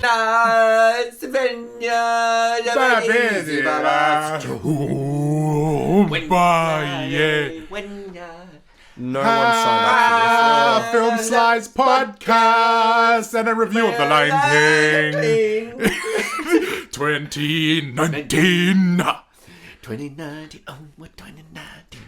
No one signed up for this. Film Slice Podcast and a review of The Lion King. 2019. 2019. Oh, what 2019?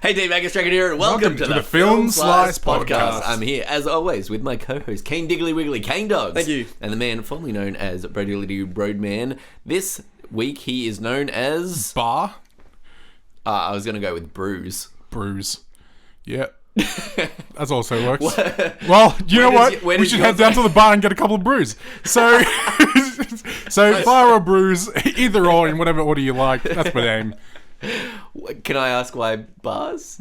Hey, Dave, Angus, Strachan here, and welcome to the Film Slice Podcast. I'm here, as always, with my co-host, Kane Diggly Wiggly, Kane Dogs. Thank you. And the man formerly known as Brody Roadman. This week, he is known as... Bar? I was going to go with Bruise. Bruise. Yep. That also works. Well, you know what? We should head down to the bar and get a couple of brews. So, bar or brews, either or, in whatever order you like. That's my name. Can I ask why bars?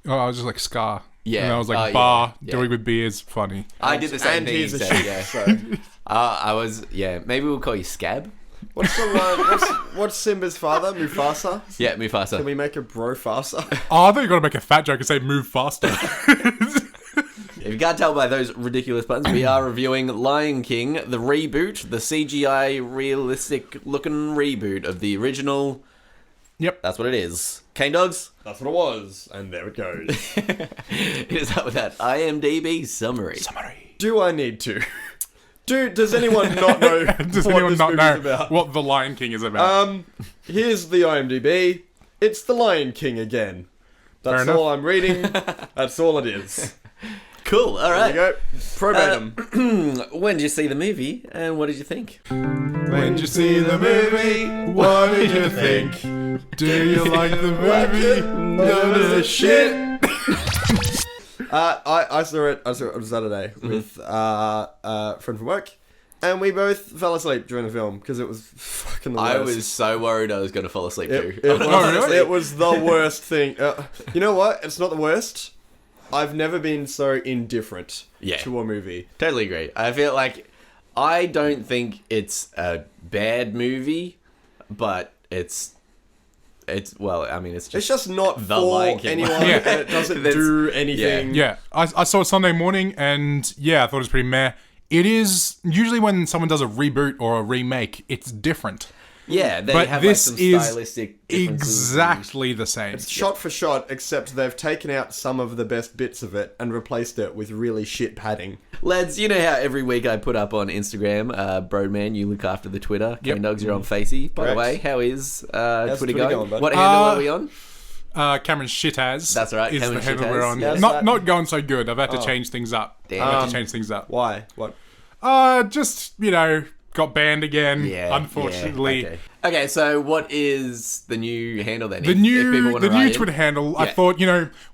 Oh, I was just like Scar. Yeah. And I was like, bar, doing with beers, funny. I did the same and thing. he's you a said, shit, yeah. so. I was, maybe we'll call you Scab. What's Simba's father? Mufasa? Yeah, Mufasa. Can we make a bro faster? Oh, I thought you were going to make a fat joke and say move faster. If you can't tell by those ridiculous buttons, we are reviewing Lion King, the reboot, the CGI realistic-looking reboot of the original. Yep. That's what it is. Kane Dogs? That's what it was, and there it goes. It is up with that IMDb summary. Do I need to? Does anyone not know Does what anyone this not movie's know about? what The Lion King is about? Here's the IMDb. It's the Lion King again. That's Fair all I'm reading. That's all it is. Cool, alright. There you go. Verbatim. When did you see the movie, and what did you think? When did you see the movie? What did you think? Do you like the movie? No, the shit. I saw it on Saturday with a friend from work, and we both fell asleep during the film because it was fucking the worst. I was so worried I was going to fall asleep too. It was the worst thing. You know what? It's not the worst. I've never been so indifferent to a movie. Totally agree. I feel like I don't think it's a bad movie, but it's just not The for Lion King. anyone, Yeah. and it doesn't do anything. Yeah, I saw it Sunday morning, and I thought it was pretty meh. It is usually when someone does a reboot or a remake, it's different. Yeah, they But have this some is stylistic differences. exactly the same. It's shot for shot, except they've taken out some of the best bits of it and replaced it with really shit padding. Lads, you know how every week I put up on Instagram, Broadman, you look after the Twitter. Yep. Kane Dogs, you're on Facey. By the Correct. way, how is How's Twitter Twitter going? going, bud? What handle are we on? Cameron Shitaz. That's right, Is Cameron the handle Shitaz. we're on. Yes, Not going so good. I've had to change things up. Damn. Why? What? Just got banned again. Yeah. Unfortunately. Yeah, okay, so what is the new handle then? The if people new wanna write in? Twitter handle, I Yeah. thought,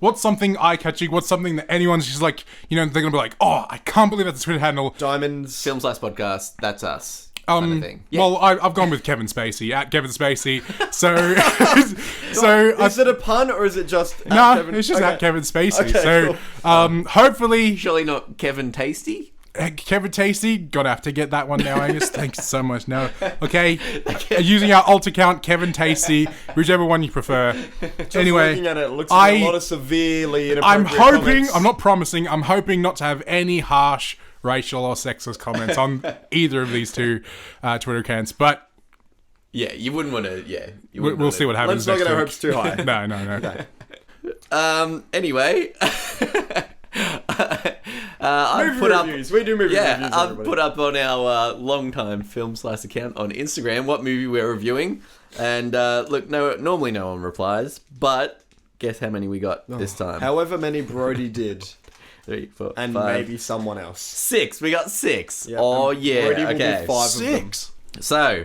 what's something eye-catching, what's something that anyone's just like, they're going to be like, oh, I can't believe that's the Twitter handle. Diamonds. Film Slice Podcast, that's us. Kind of thing. Yeah. Well, I've gone with Kevin Spacey, at Kevin Spacey. So, Is it a pun or is it just... no, Kevin? it's just Okay. at Kevin Spacey. Okay, So, cool. hopefully, Surely not Kevin Tasty? Kevin Tasty, gonna have to get that one now, Angus. Thanks so much. No, okay. Using our alt account, Kevin Tasty, whichever one you prefer. Anyway, Looking at it looks like a lot of severely inappropriate comments. I'm not promising, I'm hoping not to have any harsh racial or sexist comments on either of these two Twitter accounts, but Yeah, you wouldn't want to, we'll see what happens. Let's not get our next hopes too high. week. No. Anyway... I've put reviews. We do movie reviews. I've everybody. put up on our long-time Film Slice account on Instagram what movie we're reviewing. And look, normally no one replies, but guess how many we got this time? However many Brody did. 3, 4, And 5, maybe someone else. 6. We got 6. Yeah, Oh, and yeah. Brody will do Okay. 5 of them. So,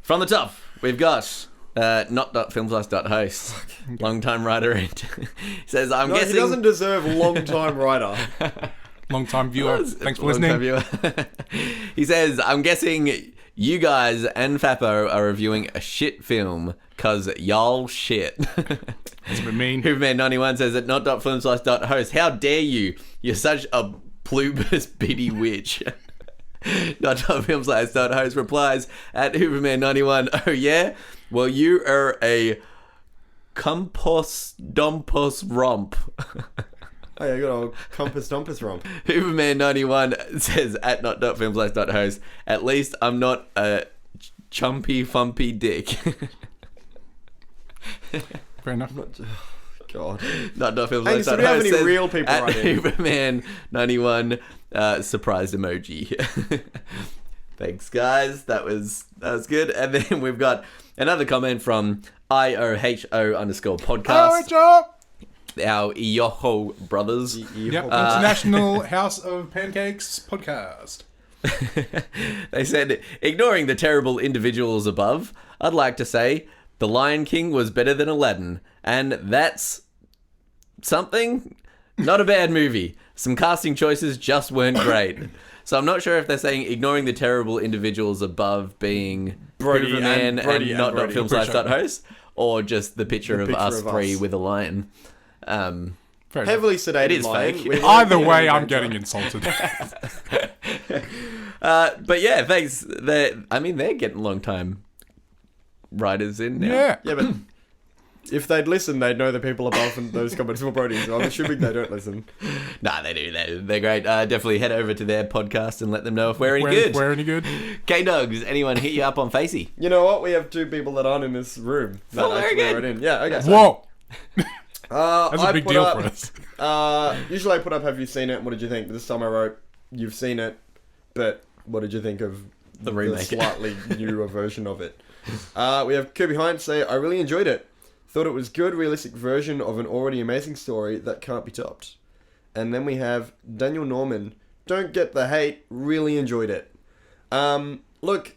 from the top, we've got not.filmslice.host, long-time writer. And he says, I'm guessing... He doesn't deserve long-time writer. Long-time viewer. Thanks for Long-time listening. viewer. He says, I'm guessing you guys and Fappo are reviewing a shit film, cause y'all shit. That's a bit mean. Hoofman91 says at not.filmslice.host, how dare you? You're such a plubus bitty witch. Not.filmslice.host replies at Hooverman91, oh yeah? Well, you are a compos dompos romp. Oh, yeah, good old Compass Dumpus romp. Hooverman91 says, at not.filmslash.host, at least I'm not a chumpy, fumpy dick. Fair enough. God. Not.filmslash.host do we have any says, real people at writing? Hooverman91, surprised emoji. Thanks, guys. That was good. And then we've got another comment from IOHO_podcast. Our Yoho brothers. Yep. International House of Pancakes podcast. They said, ignoring the terrible individuals above, I'd like to say The Lion King was better than Aladdin. And that's something. Not a bad movie. Some casting choices just weren't great. So I'm not sure if they're saying ignoring the terrible individuals above being Brody Hooverman and not.filmslash.host, or just the picture of us three with a lion. Heavily sedated it is lion. fake. Either way, I'm getting insulted. But yeah, thanks. They're getting long time writers in now. Yeah. Yeah, but if they'd listen, they'd know the people above and those comments were Brody, so I'm assuming they don't listen. Nah, they do. They're great. Definitely head over to their podcast and let them know if we're any good. We're any good. K-Dogs, anyone hit you up on Facey? You know what? We have 2 people that aren't in this room. Oh, very good. Wrote in. Yeah, okay. Whoa. That's a big deal for us. Usually I put up, have you seen it? What did you think? This time I wrote, you've seen it, but what did you think of the remake? The slightly newer version of it? We have Kirby Hines say, I really enjoyed it. Thought it was good, realistic version of an already amazing story that can't be topped. And then we have Daniel Norman, don't get the hate, really enjoyed it. Look,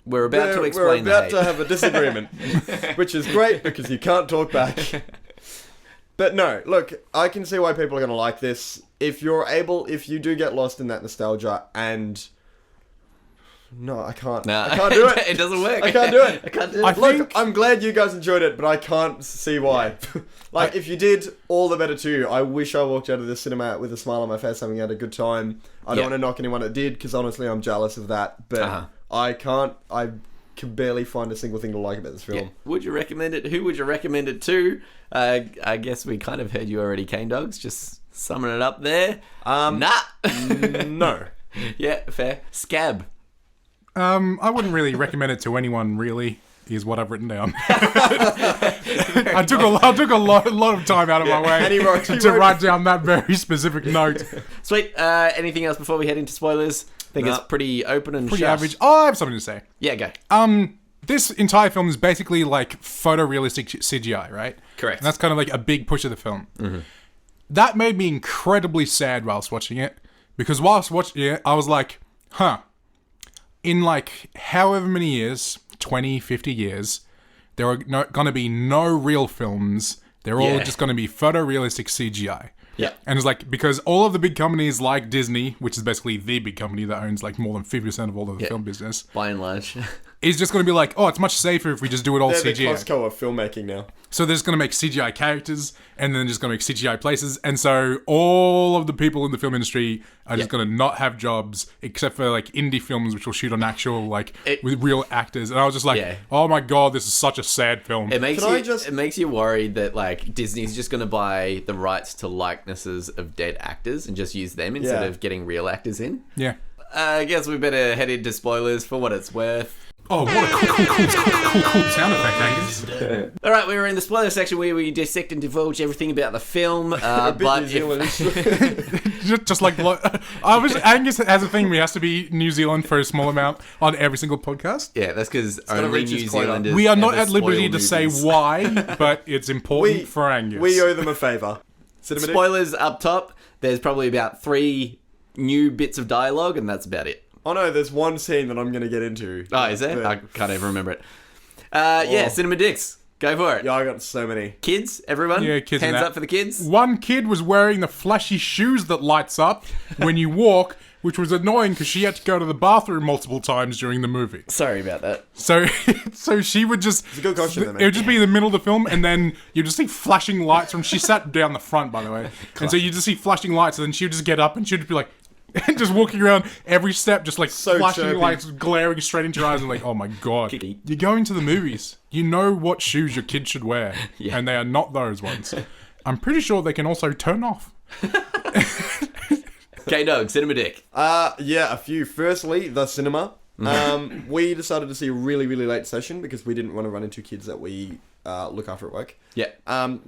we're about to explain We're about the hate. to have a disagreement, which is great because you can't talk back. But no, look, I can see why people are going to like this. If you do get lost in that nostalgia and... No, I can't. Nah. I can't do it. It doesn't work. I can't do it. I can't do I it. Look, I'm glad you guys enjoyed it, but I can't see why. If you did, all the better too. I wish I walked out of the cinema with a smile on my face, having had a good time. I don't want to knock anyone that did, because honestly, I'm jealous of that. But I can barely find a single thing to like about this film. Yeah. Would you recommend it? Who would you recommend it to? I guess we kind of heard you already, Cane Dogs. Just summing it up there. Nah. No. Yeah, fair. Scab. I wouldn't really recommend it to anyone, really, is what I've written down. I took a lot of time out of my way to write down that very specific note. Sweet. Anything else before we head into spoilers? I think it's pretty open and pretty shut. average. Oh, I have something to say. Yeah, go. This entire film is basically like photorealistic CGI, right? Correct. And that's kind of like a big push of the film. Mm-hmm. That made me incredibly sad whilst watching it, because whilst watching it, I was like, in like however many years, 20, 50 years, there are going to be no real films. They're all just going to be photorealistic CGI. Yeah. And it's like, because all of the big companies like Disney, which is basically the big company that owns like more than 50% of all of the film business, by and large, is just going to be like, oh, it's much safer if we just do it all They're CGI. the Costco of filmmaking now. So they're just going to make CGI characters, and then just going to make CGI places, and so all of the people in the film industry are just going to not have jobs, except for like indie films, which will shoot on actual with real actors. And I was just like, oh my god, this is such a sad film. It makes you worried that like Disney's just going to buy the rights to likenesses of dead actors and just use them instead of getting real actors in. Yeah. I guess we better head into spoilers for what it's worth. Oh, what a cool sound effect, Angus. All right, we're in the spoiler section where we dissect and divulge everything about the film. Just like I wish Angus has a thing. We has to be New Zealand for a small amount on every single podcast. Yeah, that's because only New Zealanders. We are not at liberty to say why, but it's important for Angus. We owe them a favour. Spoilers up top. There's probably about 3 new bits of dialogue, and that's about it. Oh no, there's one scene that I'm going to get into. Oh, is there? I can't even remember it. Yeah, Cinema Dicks. Go for it. Yeah, I got so many. Kids, everyone? Yeah, kids. Hands up for the kids. One kid was wearing the flashy shoes that lights up when you walk, which was annoying because she had to go to the bathroom multiple times during the movie. Sorry about that. So she would just... It's a good question, it would just be in the middle of the film, and then you just see flashing lights from... She sat down the front, by the way. And so you just see flashing lights, and then she would just get up, and she would just be like... And just walking around every step, just like flashing chirpy. lights, glaring straight into your eyes, and like, oh my god. You're going to the movies. You know what shoes your kid should wear, and they are not those ones. I'm pretty sure they can also turn off. K-Dog, Cinema Dick. Yeah, a few. Firstly, the cinema. We decided to see a really, really late session because we didn't want to run into kids that we look after at work. Yeah.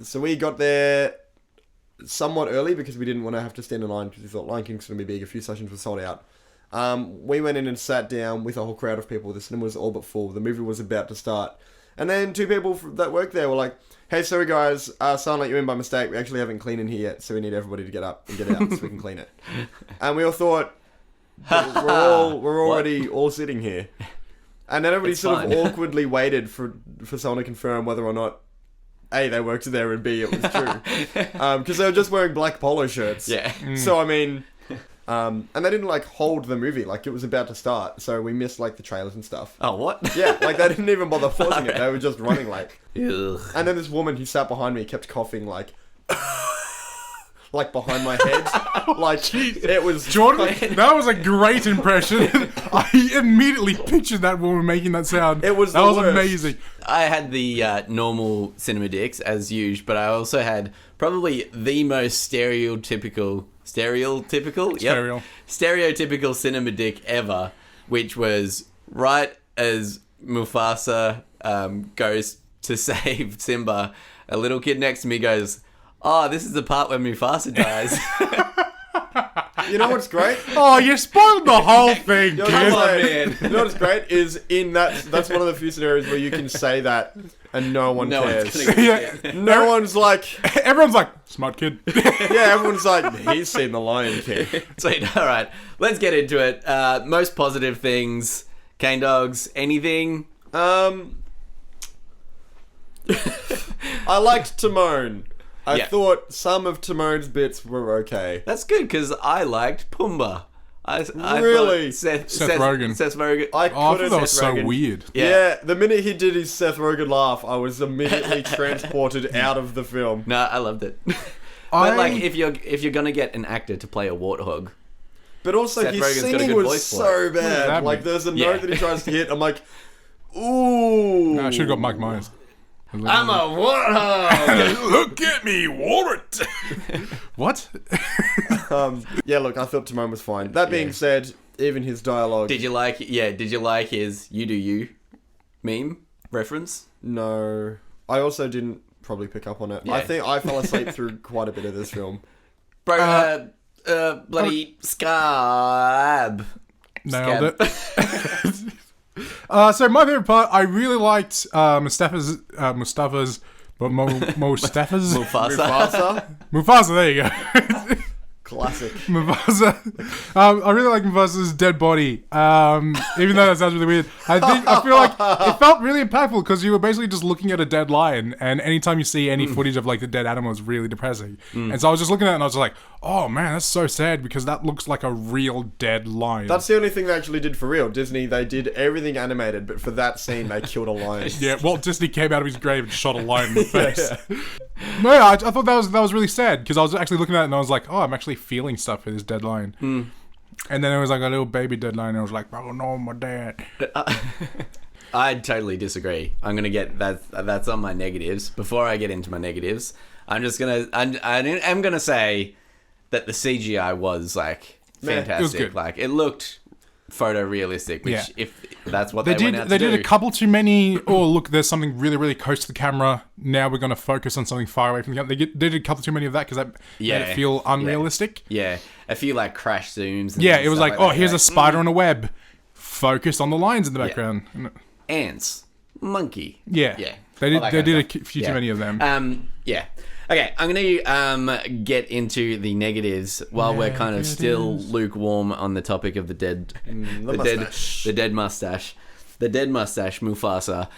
So we got there somewhat early because we didn't want to have to stand in line because we thought Lion King's going to be big. A few sessions were sold out. We went in and sat down with a whole crowd of people. The cinema was all but full. The movie was about to start. And then two people that worked there were like, hey, sorry guys, someone let you in by mistake. We actually haven't cleaned in here yet, so we need everybody to get up and get out so we can clean it. And we all thought, we're already all sitting here. And then everybody sort of awkwardly waited for someone to confirm whether or not A, they worked there, and B, it was true. Because they were just wearing black polo shirts. Yeah. So, I mean... and they didn't, like, hold the movie. Like, it was about to start. So we missed, like, the trailers and stuff. Oh, what? Yeah, like, they didn't even bother pausing it. They were just running, like... Ugh. And then this woman who sat behind me kept coughing, like... like, behind my head. Like, it was... Jordan, that was a great impression. I immediately pictured that woman making that sound. It was That the was worst. amazing. I had the normal Cinema Dicks, as usual, but I also had probably the most stereotypical Cinema Dick ever, which was right as Mufasa goes to save Simba, a little kid next to me goes, oh, this is the part where Mufasa dies. You know what's great? Oh, you spoiled the whole thing, You know kid. what's you know what's great is in that's one of the few scenarios where you can say that and no one cares. One's gonna Yeah. No one's like, Everyone's like, smart kid. yeah, everyone's like, he's seen The Lion King. Sweet, all right, let's get into it. Most positive things, Cane Dogs, anything? I liked Timon. I thought some of Timon's bits were okay. That's good, because I liked Pumbaa. I Really? thought Seth Rogen. Seth Rogen. I Oh, I couldn't. thought that was so Rogen. weird. Yeah, the minute he did his Seth Rogen laugh, I was immediately transported out of the film. No, I loved it. But like, if you're gonna get an actor to play a warthog, But also, Seth his Rogen's got a singing good was voice for so does that bad. Like, mean? there's a Yeah. note that he tries to hit. I'm like, ooh. I should have got Mike Myers. I'm a warthog. Look at me, Warrant. What? Yeah, look, I thought Timon was fine. That being said, even his dialogue. Did you like his "You Do You" meme reference? No. I also didn't probably pick up on it. Yeah. I think I fell asleep through quite a bit of this film. Bro, bloody scab. Nailed it. So my favorite part, I really liked Mustafa's Mufasa. Mufasa? There you go. Classic. Mufasa. I really like Mufasa's dead body. Even though that sounds really weird. I feel like it felt really impactful because you were basically just looking at a dead lion, and anytime you see any footage of like the dead animal, it's really depressing. And so I was just looking at it and I was like, oh man, that's so sad because that looks like a real dead lion. That's the only thing they actually did for real. Disney, they did everything animated, but for that scene, they killed a lion. Yeah, Walt Disney came out of his grave and shot a lion in the face. No, I thought that was really sad because I was actually looking at it and I was like, oh, I'm actually feeling stuff for this dead lion. And then it was like a little baby dead lion and I was like, oh no, my dad. I totally disagree. I'm gonna get that's on my negatives. Before I get into my negatives, I'm gonna say that the CGI was like fantastic. It was good. Like, it looked photorealistic, which if that's what they went out to They do. did a couple too many. Oh, look, there's something really, really close to the camera. Now we're going to focus on something far away from the camera. They did a couple too many of that because that made it feel unrealistic. Yeah, a few like crash zooms. And Yeah, it was stuff like, that. here's a spider on a web. Focus on the lines in the background. Ants, monkey. Yeah. They All that did kind a of stuff. few too many of them. Yeah. Okay, I'm gonna get into the negatives while we're kind of still lukewarm on the topic of the dead, the dead mustache, Mufasa.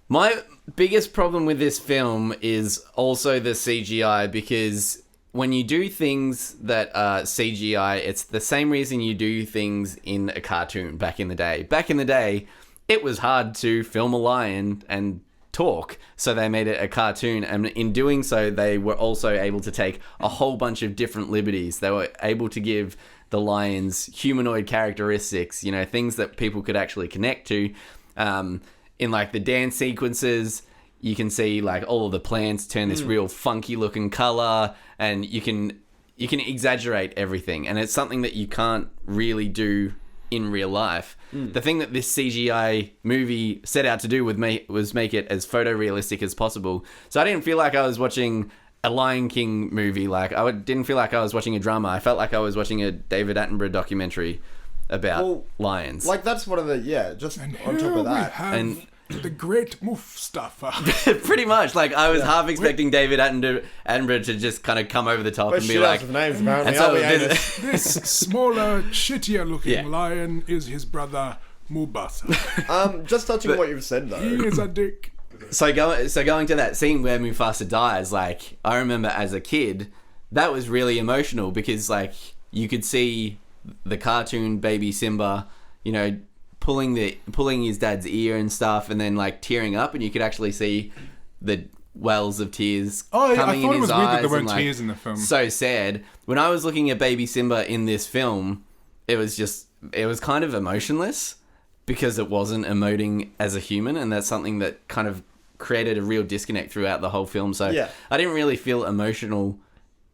My biggest problem with this film is also the CGI, because when you do things that are CGI, it's the same reason you do things in a cartoon back in the day. Back in the day, it was hard to film a lion and talk, so they made it a cartoon, and in doing so they were also able to take a whole bunch of different liberties. They were able to give the lions humanoid characteristics, things that people could actually connect to, in like the dance sequences. you can see like all of the plants turn this real funky looking color, and you can exaggerate everything, and it's something that you can't really do in real life. The thing that this CGI movie set out to do was make it as photorealistic as possible. So I didn't feel like I was watching a Lion King movie. Like I didn't feel like I was watching a drama. I felt like I was watching a David Attenborough documentary about lions. Like that's one of the just And on top of that. And the great Mustafa. Pretty much. Like I was half expecting David Attenborough to just kind of come over the top and be like, with names, apparently. and so This smaller, shittier looking lion is his brother Mubasa. Just touching on what you've said though. He is a dick. So going to that scene where Mufasa dies, like I remember as a kid, that was really emotional because like you could see the cartoon baby Simba, you know, pulling his dad's ear and stuff, and then like tearing up, and you could actually see the wells of tears coming in his eyes. I thought it was weird that there weren't tears in the film. So sad. When I was looking at baby Simba in this film, it was kind of emotionless because it wasn't emoting as a human, and that's something that kind of created a real disconnect throughout the whole film. So I didn't really feel emotional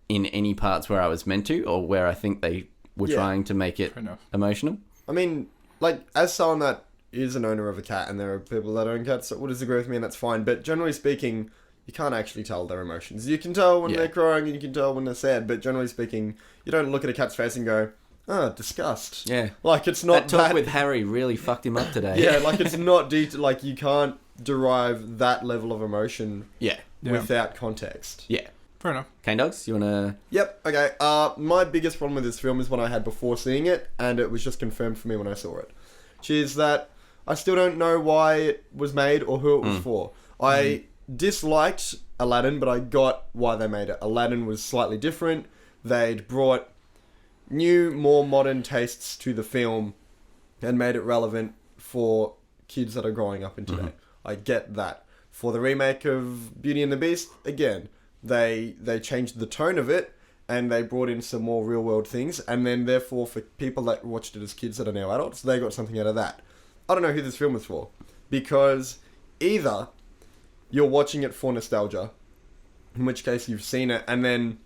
in any parts where I was meant to, or where I think they were trying to make it emotional. I mean, like, as someone that is an owner of a cat, and there are people that own cats that will disagree with me, and that's fine, but generally speaking, you can't actually tell their emotions. You can tell when they're crying, and you can tell when they're sad, but generally speaking, you don't look at a cat's face and go, disgust. Yeah. Like, it's not that talk with Harry really fucked him up today. Yeah, like, it's not like, you can't derive that level of emotion without context. Yeah. Fair enough. Cane Dogs, you want to... Yep, okay. My biggest problem with this film is one I had before seeing it, and it was just confirmed for me when I saw it. Which is that I still don't know why it was made or who it was for. I disliked Aladdin, but I got why they made it. Aladdin was slightly different. They'd brought new, more modern tastes to the film and made it relevant for kids that are growing up in today. I get that. For the remake of Beauty and the Beast, again, they changed the tone of it, and they brought in some more real world things, and then therefore for people that watched it as kids that are now adults, they got something out of that. I don't know who this film was for, because either you're watching it for nostalgia, in which case you've seen it, and then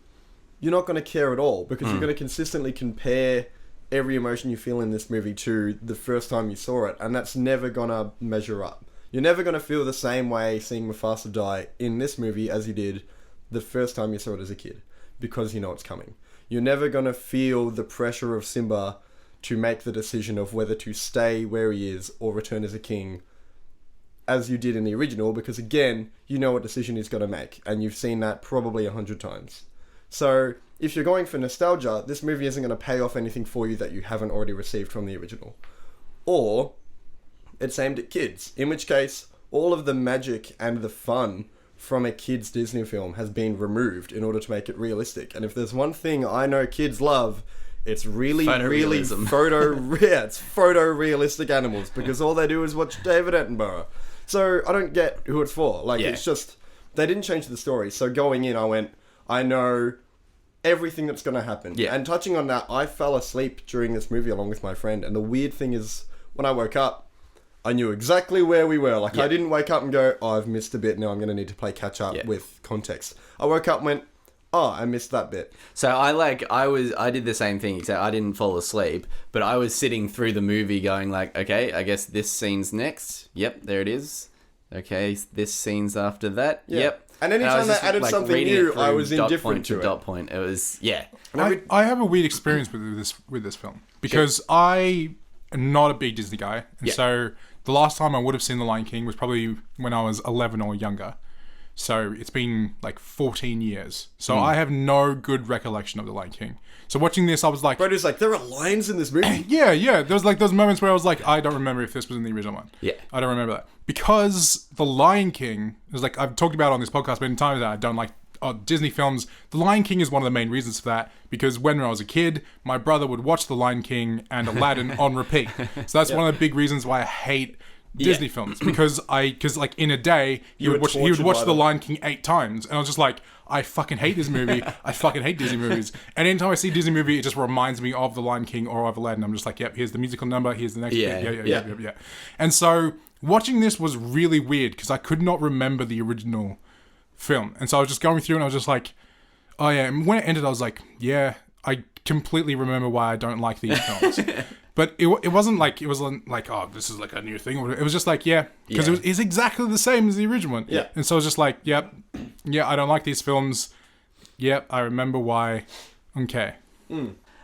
you're not going to care at all, because you're going to consistently compare every emotion you feel in this movie to the first time you saw it, and that's never going to measure up. You're never going to feel the same way seeing Mufasa die in this movie as you did the first time you saw it as a kid, because you know it's coming. You're never going to feel the pressure of Simba to make the decision of whether to stay where he is or return as a king as you did in the original, because again, you know what decision he's got to make, and you've seen that probably 100 times. So if you're going for nostalgia, this movie isn't going to pay off anything for you that you haven't already received from the original. Or it's aimed at kids, in which case all of the magic and the fun from a kid's Disney film has been removed in order to make it realistic. And if there's one thing I know kids love, it's really it's photorealistic animals, because all they do is watch David Attenborough. So I don't get who it's for. Like, it's just, they didn't change the story. So going in, I went, I know everything that's going to happen. Yeah. And touching on that, I fell asleep during this movie along with my friend. And the weird thing is, when I woke up, I knew exactly where we were. Like, I didn't wake up and go, I've missed a bit, now I'm going to need to play catch up with context. I woke up and went, I missed that bit. So I did the same thing, except I didn't fall asleep, but I was sitting through the movie going like, okay, I guess this scene's next. Yep, there it is. Okay, this scene's after that. Yeah. Yep. And anytime they added something new, I was indifferent to it. Dot point. It was, I have a weird experience with this film, because I am not a big Disney guy, and so the last time I would have seen The Lion King was probably when I was 11 or younger. So it's been like 14 years. So I have no good recollection of The Lion King. So watching this, I was like... Brody's like, there are lions in this movie? Yeah. There was like those moments where I was like, I don't remember if this was in the original one. Yeah. I don't remember that. Because The Lion King, is like I've talked about on this podcast many times that I don't like Disney films. The Lion King is one of the main reasons for that, because when I was a kid, my brother would watch The Lion King and Aladdin on repeat. So that's one of the big reasons why I hate Disney films, because like in a day he would watch The Lion King 8 times, and I was just like, I fucking hate this movie. I fucking hate Disney movies. And anytime I see a Disney movie, it just reminds me of The Lion King or of Aladdin. I'm just like, yep, here's the musical number. Here's the next bit. Yeah. And so watching this was really weird because I could not remember the original film. And so I was just going through and I was just like, oh yeah. And when it ended, I was like, yeah, I completely remember why I don't like these films. But it wasn't like, oh, this is like a new thing. It was just like, because it's exactly the same as the original one. Yeah. And so I was just like, I don't like these films. Yep, I remember why. Okay.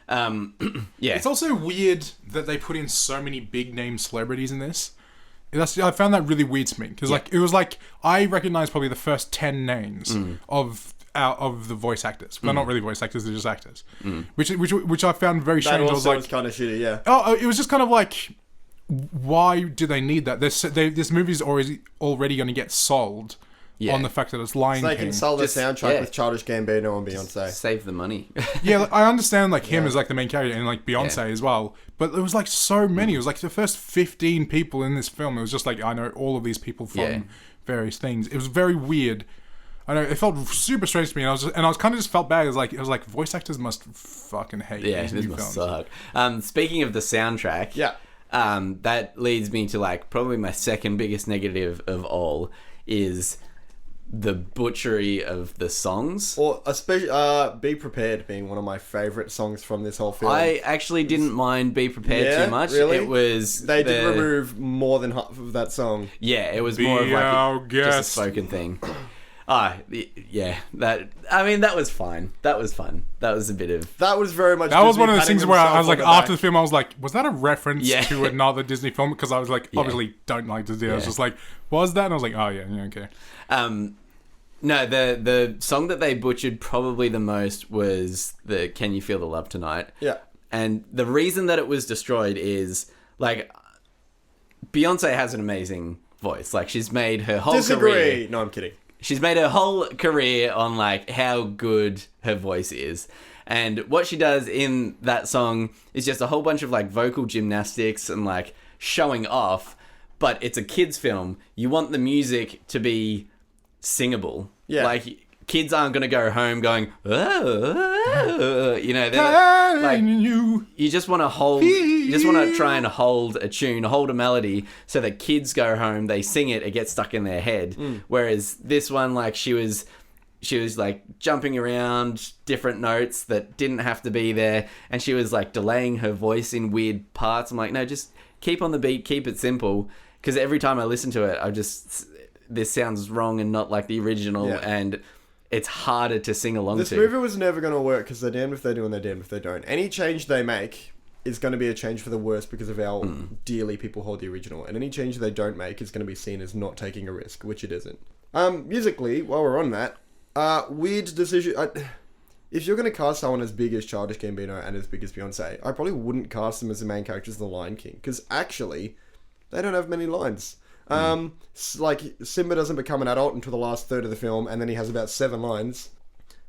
It's also weird that they put in so many big name celebrities in this. I found that really weird to me because it was like I recognized probably the first 10 names of the voice actors. They're not really voice actors; they're just actors. Which I found very strange. That also was kind of shitty. Yeah. Oh, it was just kind of like, why do they need that? This movie's already going to get sold. On the fact that it's Lion King. They can sell the soundtrack with Childish Gambino and Beyonce. Save the money. I understand him as the main character and Beyonce as well. But there was so many. It was the first 15 people in this film. It was just I know all of these people from various things. It was very weird. I know it felt super strange to me, and I was kind of just felt bad. It was like voice actors must fucking hate these new films. Suck. Speaking of the soundtrack, that leads me to probably my second biggest negative of all is the butchery of the songs. Or especially Be Prepared being one of my favourite songs from this whole film. I actually didn't mind Be Prepared too much. Really? It was they did remove more than half of that song. Yeah, it was more of just a spoken thing. That was fine. That was fun. That was a bit of... That was very much... That was one of those things where I was after the film, I was like, was that a reference to another Disney film? Because I was obviously don't like Disney. I was just like, was that? And I was like, oh yeah, okay. No, the song that they butchered probably the most was the Can You Feel the Love Tonight? Yeah. And the reason that it was destroyed is, Beyonce has an amazing voice. She's made her whole career... No, I'm kidding. She's made her whole career on how good her voice is. And what she does in that song is just a whole bunch of vocal gymnastics and showing off. But it's a kid's film. You want the music to be singable. Yeah. Kids aren't going to go home going, oh, you just want to try and hold a tune, hold a melody so that kids go home, they sing it, it gets stuck in their head. Whereas this one, she was jumping around different notes that didn't have to be there. And she was delaying her voice in weird parts. I'm like, no, just keep on the beat, keep it simple. Because every time I listen to it, this sounds wrong and not like the original. Yeah. And it's harder to sing along to. This movie was never going to work because they're damned if they do and they're damned if they don't. Any change they make is going to be a change for the worse because of how dearly people hold the original. And any change they don't make is going to be seen as not taking a risk, which it isn't. Musically, while we're on that, weird decision. If you're going to cast someone as big as Childish Gambino and as big as Beyonce, I probably wouldn't cast them as the main characters of The Lion King because actually, they don't have many lines. Simba doesn't become an adult until the last third of the film, and then he has about 7 lines.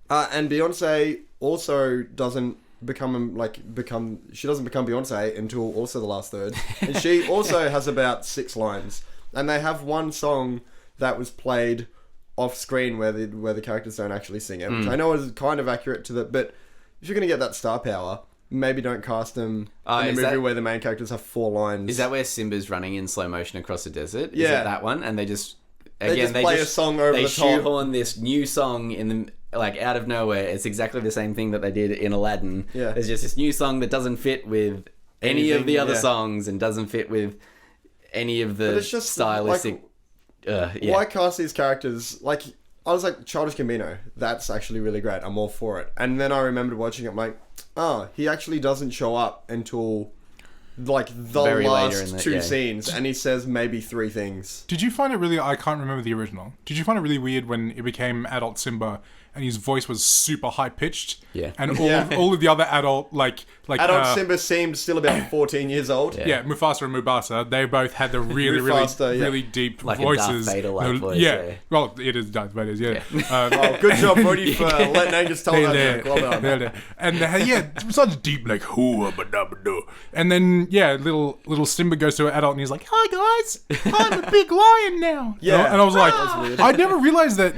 And Beyonce also doesn't become Beyonce until also the last third. And she also has about 6 lines. And they have one song that was played off screen where the characters don't actually sing it, which I know is kind of accurate to the, but if you're going to get that star power, maybe don't cast them in a movie where the main characters have 4 lines. Is that where Simba's running in slow motion across the desert? Yeah. Is it that one? And they just play a song over the top. They shoehorn this new song in the out of nowhere. It's exactly the same thing that they did in Aladdin. Yeah. There's just this new song that doesn't fit with any of the other songs and doesn't fit with any of the stylistic... Why cast these characters? I was like, Childish Gambino, that's actually really great. I'm all for it. And then I remembered watching it, I'm like, he actually doesn't show up until the very last 2 scenes, and he says maybe 3 things. Did you find it really... I can't remember the original. Did you find it really weird when it became adult Simba and his voice was super high-pitched? Yeah. And all of the other adult, adult Simba seemed still about 14 years old. Yeah, Mufasa and Mubasa, they both had the really deep voices. Darth Vader-like voice. Yeah. Well, it is Darth Vader's, yeah. Good job, Brody, for letting Angus tell that. Well done. And such deep, and then, little Simba goes to an adult and he's like, hi guys, I'm a big lion now. Yeah. And I was like, I never realized that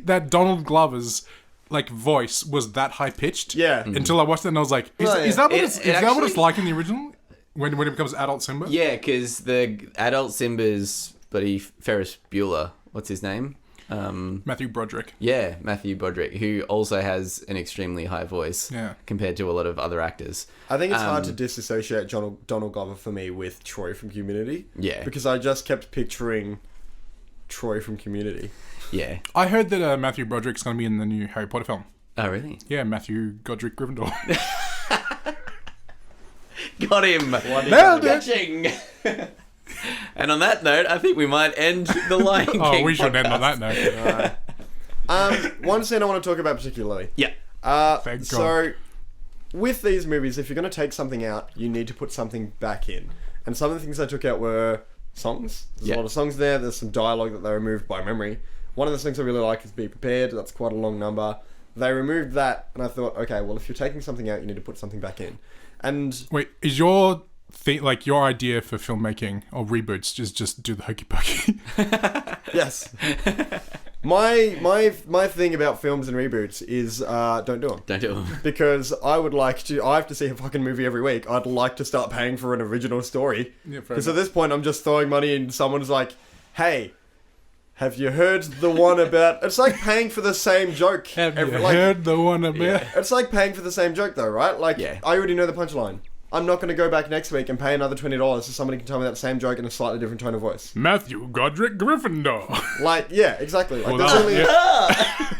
that Donald Glover's like voice was that high pitched. Yeah. Until I watched it and I was like, is that what it's like in the original? When it becomes adult Simba? Yeah, because the adult Simba's buddy Ferris Bueller, what's his name? Matthew Broderick. Yeah, Matthew Broderick, who also has an extremely high voice compared to a lot of other actors. I think it's hard to disassociate Donald Glover for me with Troy from Community. Yeah. Because I just kept picturing Troy from Community. Yeah. I heard that Matthew Broderick's going to be in the new Harry Potter film. Oh, really? Yeah, Matthew Godric Gryffindor. Got him. Nailed it. And on that note, I think we might end the Lion King Oh, we should podcast. end on that note. One scene I want to talk about particularly. Yeah. Thank God. So, with these movies, if you're going to take something out, you need to put something back in. And some of the things I took out were songs. There's a lot of songs there. There's some dialogue that they removed by memory. One of the things I really like is Be Prepared. That's quite a long number. They removed that, and I thought, okay, well, if you're taking something out, you need to put something back in. And wait, is your your idea for filmmaking or reboots just do the hokey pokey? yes. My thing about films and reboots is don't do them. Don't do them. Because I have to see a fucking movie every week. I'd like to start paying for an original story. Yeah, because at this point, I'm just throwing money in someone's like, hey, have you heard the one about... It's like paying for the same joke. Heard the one about... Yeah. It's like paying for the same joke though, right? Like, I already know the punchline. I'm not going to go back next week and pay another $20 so somebody can tell me that same joke in a slightly different tone of voice. Matthew Godric Gryffindor. Like, yeah, exactly. Like,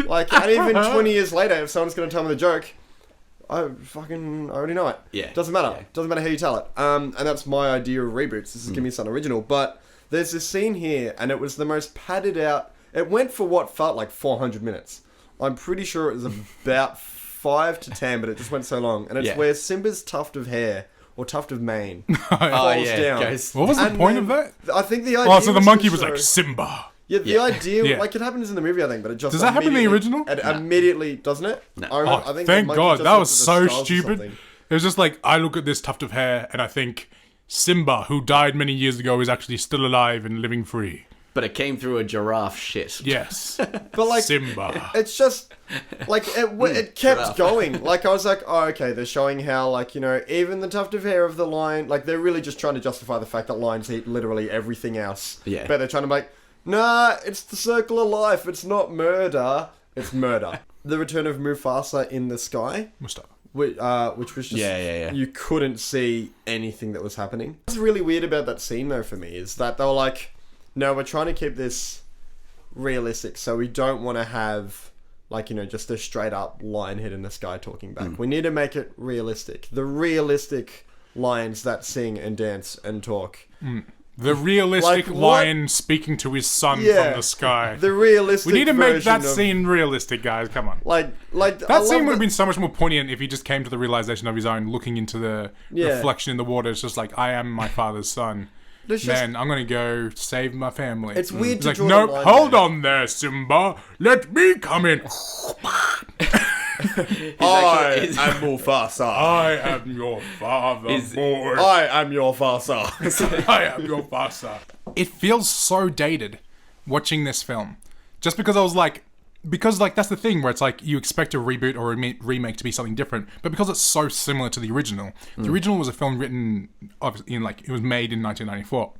like, and even 20 years later, if someone's going to tell me the joke, I already know it. Yeah. Doesn't matter. Yeah. Doesn't matter how you tell it. And that's my idea of reboots. This is give me something original. But there's this scene here, and it was the most padded out. It went for what felt like 400 minutes. I'm pretty sure it was about 5 to 10, but it just went so long. And it's where Simba's tuft of hair or tuft of mane falls down. What was the point of that? I think the idea. Oh, so the monkey was like Simba. Yeah, the idea, like it happens in the movie, I think, but it just does that happen in the original? It immediately, doesn't it? No. I think thank God, that was so stupid. It was just like, I look at this tuft of hair and I think Simba, who died many years ago, is actually still alive and living free. But it came through a giraffe shit. Yes. But like Simba. It's just like it kept going. Like I was like, oh okay, they're showing how like, you know, even the tuft of hair of the lion, like they're really just trying to justify the fact that lions eat literally everything else. Yeah. But they're trying to make, nah, it's the circle of life. It's not murder. It's murder. The return of Mufasa in the sky. Mustafa. Which was just... Yeah. You couldn't see anything that was happening. What's really weird about that scene, though, for me, is that they were like, no, we're trying to keep this realistic, so we don't want to have, like, you know, just a straight-up lion head in the sky talking back. We need to make it realistic. The realistic lions that sing and dance and talk. The realistic Like, lion speaking to his son from the sky. The realistic We need to make version that of, scene realistic, guys. Come on. Like That scene would have been so much more poignant if he just came to the realization of his own, looking into the reflection in the water. It's just like, I am my father's son. Man, I'm going to go save my family. It's weird to like, draw nope, the line hold there. on there, Simba. Let me come in. I am Mufasa. I am your father, boy. I am your Mufasa. I am your father. It feels so dated watching this film. Just because I was like... Because, like, that's the thing where it's like you expect a reboot or a remake to be something different, but because it's so similar to the original. The original was a film written, obviously, it was made in 1994.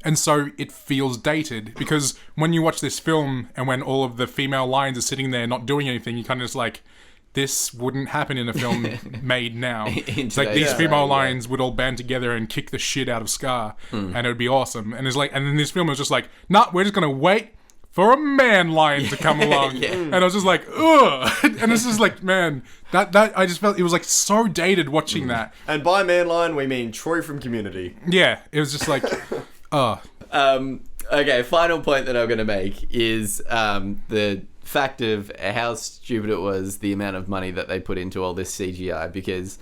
And so it feels dated because when you watch this film and when all of the female lions are sitting there not doing anything, you kind of just like, this wouldn't happen in a film made now. It's like these female lions would all band together and kick the shit out of Scar, and it would be awesome. And it's like, and then this film was just like, nah, we're just gonna wait for a man lion to come along. And I was just like, ugh. And it's just like, man, that I just felt it was like so dated watching that. And by man lion, we mean Troy from Community. Yeah, it was just like, Okay, final point that I'm going to make is the fact of how stupid it was, the amount of money that they put into all this CGI, because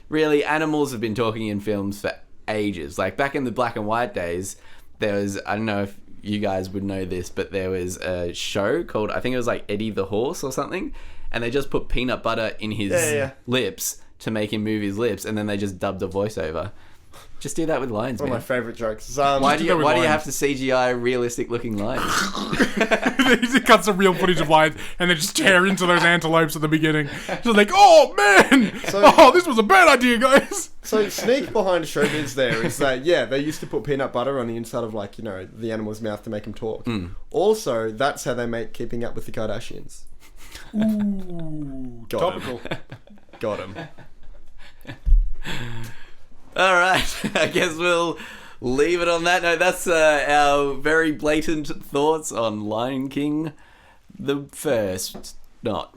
really animals have been talking in films for ages. Like back in the black and white days, there was, I don't know if you guys would know this, but there was a show called, I think it was like Eddie the Horse or something, and they just put peanut butter in his lips to make him move his lips, and then they just dubbed a voiceover. Just do that with lions, One of man. my favourite jokes. Why do you lions. have to CGI realistic looking lions? He cuts some real footage of lions and they just tear into those antelopes at the beginning. Just like, oh man, this was a bad idea, guys. So sneak behind showbiz there is that, yeah, they used to put peanut butter on the inside of, like, you know, the animal's mouth to make them talk. Also, that's how they make Keeping Up with the Kardashians. Ooh, Got topical. Got him. All right, I guess we'll leave it on that note. That's our very blatant thoughts on Lion King, the first. Not,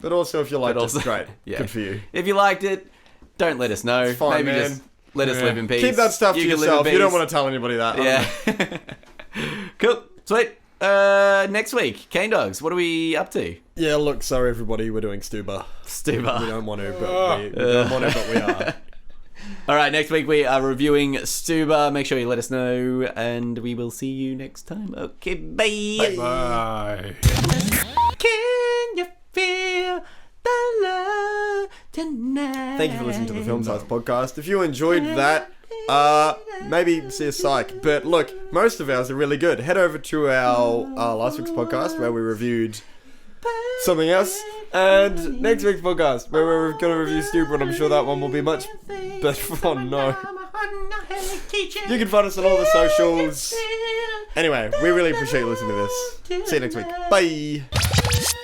But also, if you liked also- it, great. yeah. Good for you. If you liked it, don't let us know. It's fine, Maybe man. just let us live in peace. Keep that stuff to You can live in yourself. You don't peace. want to tell anybody that. Yeah. Cool. Sweet. Next week, Cane Dogs. What are we up to? Yeah, look, sorry everybody, we're doing Stuba. We Stuba. don't want to, but we don't want to, but we are. All right, next week we are reviewing Stuba. Make sure you let us know, and we will see you next time. Okay, bye. Bye. Can you feel the love tonight? Thank you for listening to the Film Size Podcast. If you enjoyed that, maybe see a psych. But look, most of ours are really good. Head over to our last week's podcast where we reviewed something else, and next week's podcast where we're going to review Stupid. I'm sure that one will be much better. Oh no. You can find us on all the socials. Anyway, we really appreciate you listening to this. See you next week. Bye.